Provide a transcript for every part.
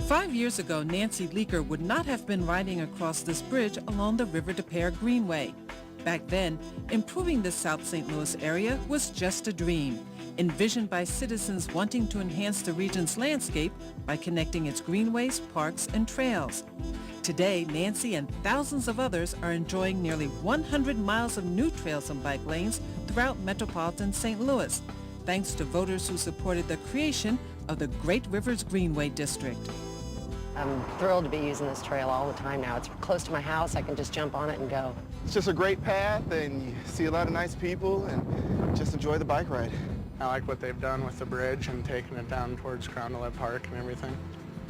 5 years ago, Nancy Leaker would not have been riding across this bridge along the River des Peres Greenway. Back then, improving the South St. Louis area was just a dream, envisioned by citizens wanting to enhance the region's landscape by connecting its greenways, parks, and trails. Today, Nancy and thousands of others are enjoying nearly 100 miles of new trails and bike lanes throughout metropolitan St. Louis, thanks to voters who supported the creation of the Great Rivers Greenway District. I'm thrilled to be using this trail all the time now. It's close to my house. I can just jump on it and go. It's just a great path, and you see a lot of nice people, and just enjoy the bike ride. I like what they've done with the bridge and taking it down towards Carondelet Park and everything.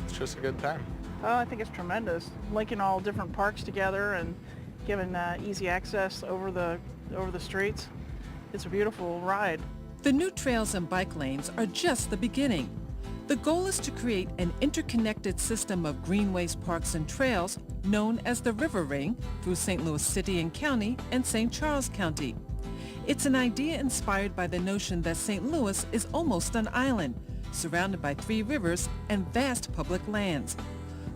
It's just a good time. Oh, I think it's tremendous. Linking all different parks together and giving easy access over the streets. It's a beautiful ride. The new trails and bike lanes are just the beginning. The goal is to create an interconnected system of greenways, parks, and trails known as the River Ring through St. Louis City and County and St. Charles County. It's an idea inspired by the notion that St. Louis is almost an island, surrounded by 3 rivers and vast public lands.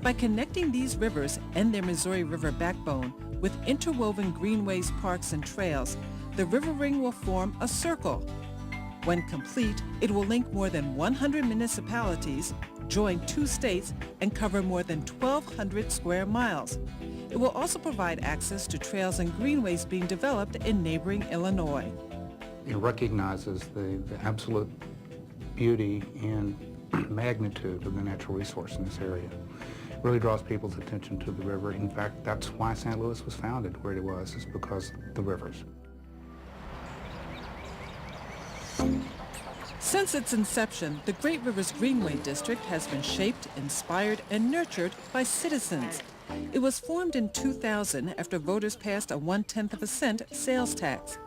By connecting these rivers and their Missouri River backbone with interwoven greenways, parks, and trails, the River Ring will form a circle. When complete, it will link more than 100 municipalities, join 2 states, and cover more than 1,200 square miles. It will also provide access to trails and greenways being developed in neighboring Illinois. It recognizes the absolute beauty and magnitude of the natural resource in this area. It really draws people's attention to the river. In fact, that's why St. Louis was founded where it was, is because of the rivers. Since its inception, the Great Rivers Greenway District has been shaped, inspired, and nurtured by citizens. It was formed in 2000 after voters passed a 1/10 cent sales tax.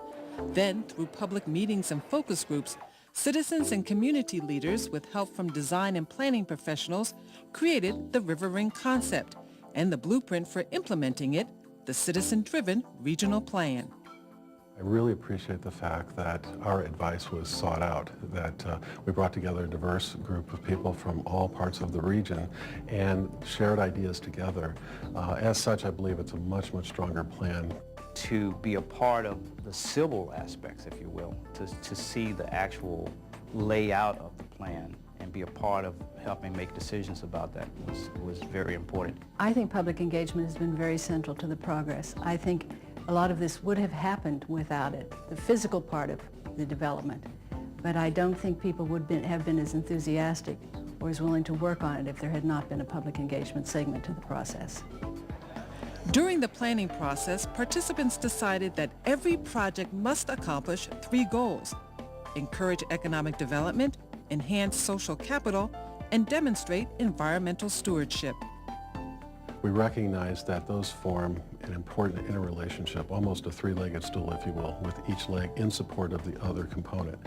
Then, through public meetings and focus groups, citizens and community leaders, with help from design and planning professionals, created the River Ring concept and the blueprint for implementing it, the citizen-driven regional plan. I really appreciate the fact that our advice was sought out, that we brought together a diverse group of people from all parts of the region and shared ideas together. As such, I believe it's a much, much stronger plan. To be a part of the civil aspects, if you will, to see the actual layout of the plan and be a part of helping make decisions about that was very important. I think public engagement has been very central to the progress. I think a lot of this would have happened without it, the physical part of the development. But I don't think people would have been as enthusiastic or as willing to work on it if there had not been a public engagement segment to the process. During the planning process, participants decided that every project must accomplish 3 goals: encourage economic development, enhance social capital, and demonstrate environmental stewardship. We recognize that those form an important interrelationship, almost a 3-legged stool, if you will, with each leg in support of the other component.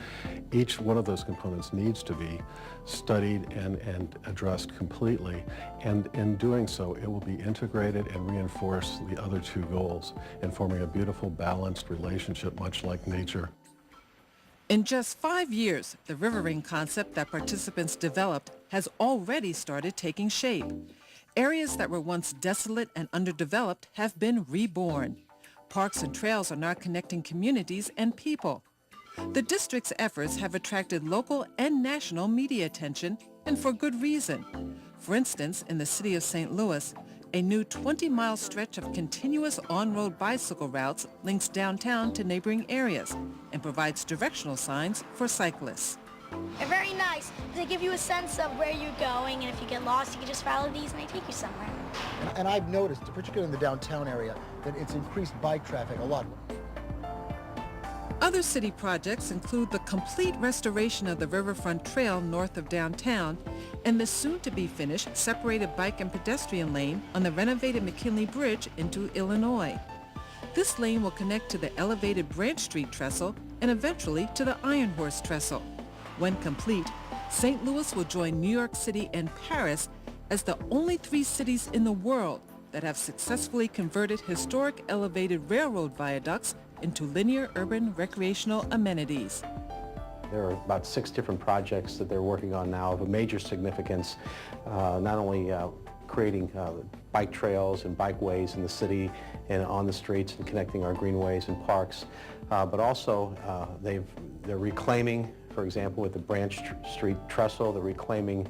Each one of those components needs to be studied and addressed completely, and in doing so, it will be integrated and reinforce the other 2 goals in forming a beautiful, balanced relationship, much like nature. In just 5 years, the River Ring concept that participants developed has already started taking shape. Areas that were once desolate and underdeveloped have been reborn. Parks and trails are now connecting communities and people. The district's efforts have attracted local and national media attention, and for good reason. For instance, in the city of St. Louis, a new 20-mile stretch of continuous on-road bicycle routes links downtown to neighboring areas and provides directional signs for cyclists. They're very nice. They give you a sense of where you're going, and if you get lost, you can just follow these and they take you somewhere. And I've noticed, particularly in the downtown area, that it's increased bike traffic a lot. Other city projects include the complete restoration of the Riverfront Trail north of downtown and the soon-to-be-finished separated bike and pedestrian lane on the renovated McKinley Bridge into Illinois. This lane will connect to the elevated Branch Street trestle and eventually to the Iron Horse trestle. When complete, St. Louis will join New York City and Paris as the only 3 cities in the world that have successfully converted historic elevated railroad viaducts into linear urban recreational amenities. There are about 6 different projects that they're working on now of a major significance, not only creating bike trails and bikeways in the city and on the streets and connecting our greenways and parks, but also they're reclaiming, for example, with the Branch Street trestle, they're reclaiming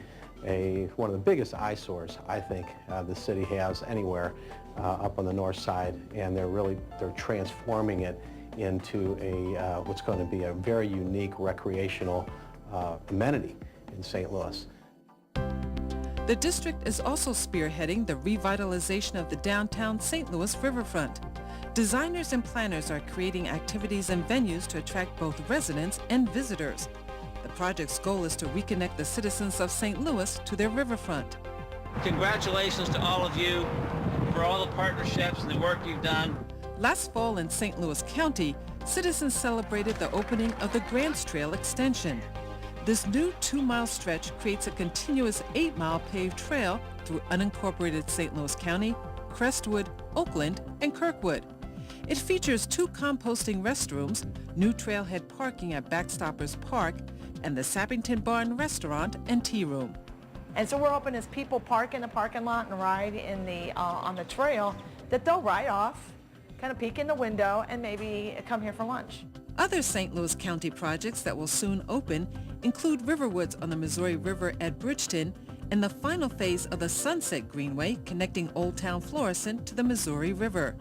one of the biggest eyesores I think the city has anywhere up on the north side, and they're transforming it into what's going to be a very unique recreational amenity in St. Louis. The district is also spearheading the revitalization of the downtown St. Louis riverfront. Designers and planners are creating activities and venues to attract both residents and visitors. The project's goal is to reconnect the citizens of St. Louis to their riverfront. Congratulations to all of you for all the partnerships and the work you've done. Last fall in St. Louis County, citizens celebrated the opening of the Grants Trail extension. This new 2-mile stretch creates a continuous 8-mile paved trail through unincorporated St. Louis County, Crestwood, Oakland, and Kirkwood. It features 2 composting restrooms, new trailhead parking at Backstoppers Park, and the Sappington Barn Restaurant and Tea Room. And so we're hoping as people park in the parking lot and ride on the trail, that they'll ride off, kind of peek in the window, and maybe come here for lunch. Other St. Louis County projects that will soon open include Riverwoods on the Missouri River at Bridgeton and the final phase of the Sunset Greenway connecting Old Town Florissant to the Missouri River.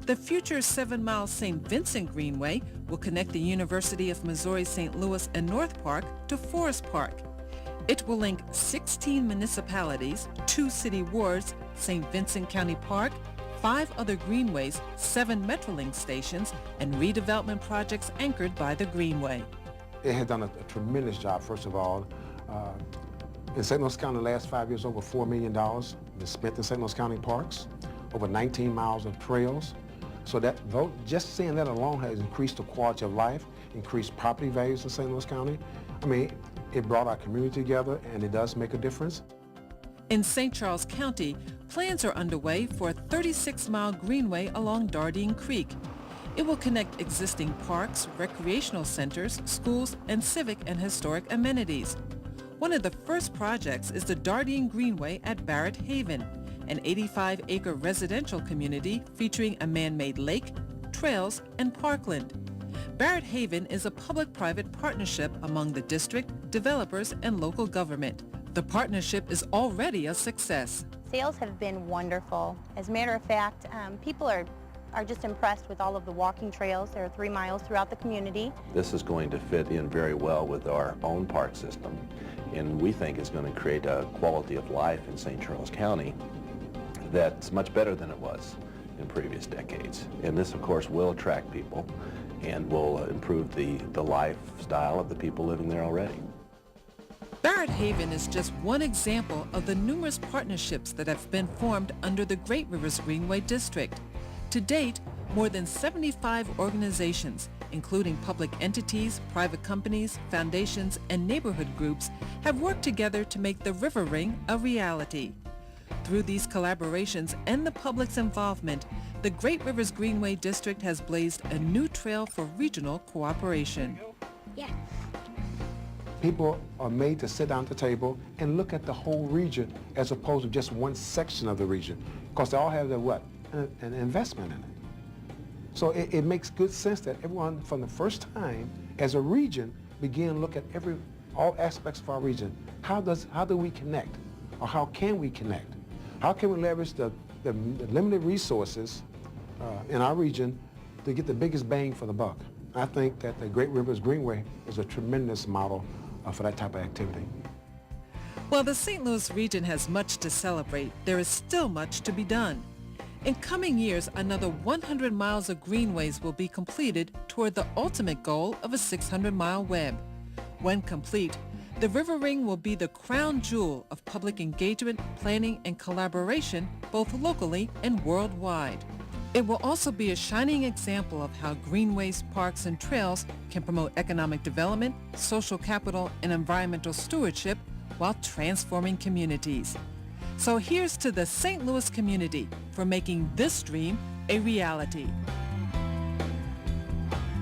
The future 7-mile St. Vincent Greenway will connect the University of Missouri St. Louis and North Park to Forest Park. It will link 16 municipalities, 2 city wards, St. Vincent County Park, 5 other greenways, 7 Metrolink stations, and redevelopment projects anchored by the Greenway. It has done a tremendous job, first of all. In St. Louis County, the last 5 years, over $4 million was spent in St. Louis County parks, over 19 miles of trails. So just seeing that alone has increased the quality of life, increased property values in St. Louis County. I mean, it brought our community together, and it does make a difference. In St. Charles County, plans are underway for a 36-mile greenway along Dardine Creek. It will connect existing parks, recreational centers, schools, and civic and historic amenities. One of the first projects is the Dardine Greenway at Barrett Haven, an 85-acre residential community featuring a man-made lake, trails, and parkland. Barrett Haven is a public-private partnership among the district, developers, and local government. The partnership is already a success. Sales have been wonderful. As a matter of fact, people are just impressed with all of the walking trails. There are 3 miles throughout the community. This is going to fit in very well with our own park system, and we think it's going to create a quality of life in St. Charles County that's much better than it was in previous decades. And this, of course, will attract people and will improve the lifestyle of the people living there already. Barrett Haven is just one example of the numerous partnerships that have been formed under the Great Rivers Greenway District. To date, more than 75 organizations, including public entities, private companies, foundations, and neighborhood groups, have worked together to make the River Ring a reality. Through these collaborations and the public's involvement, the Great Rivers Greenway District has blazed a new trail for regional cooperation. Yeah. People are made to sit down at the table and look at the whole region as opposed to just one section of the region, because they all have an investment in it. So it makes good sense that everyone, from the first time, as a region, begin to look at all aspects of our region. How do we connect, or how can we connect? How can we leverage the limited resources in our region to get the biggest bang for the buck? I think that the Great Rivers Greenway is a tremendous model for that type of activity. While the St. Louis region has much to celebrate, there is still much to be done. In coming years, another 100 miles of greenways will be completed toward the ultimate goal of a 600-mile web. When complete, the River Ring will be the crown jewel of public engagement, planning, and collaboration, both locally and worldwide. It will also be a shining example of how greenways, parks, and trails can promote economic development, social capital, and environmental stewardship while transforming communities. So here's to the St. Louis community for making this dream a reality.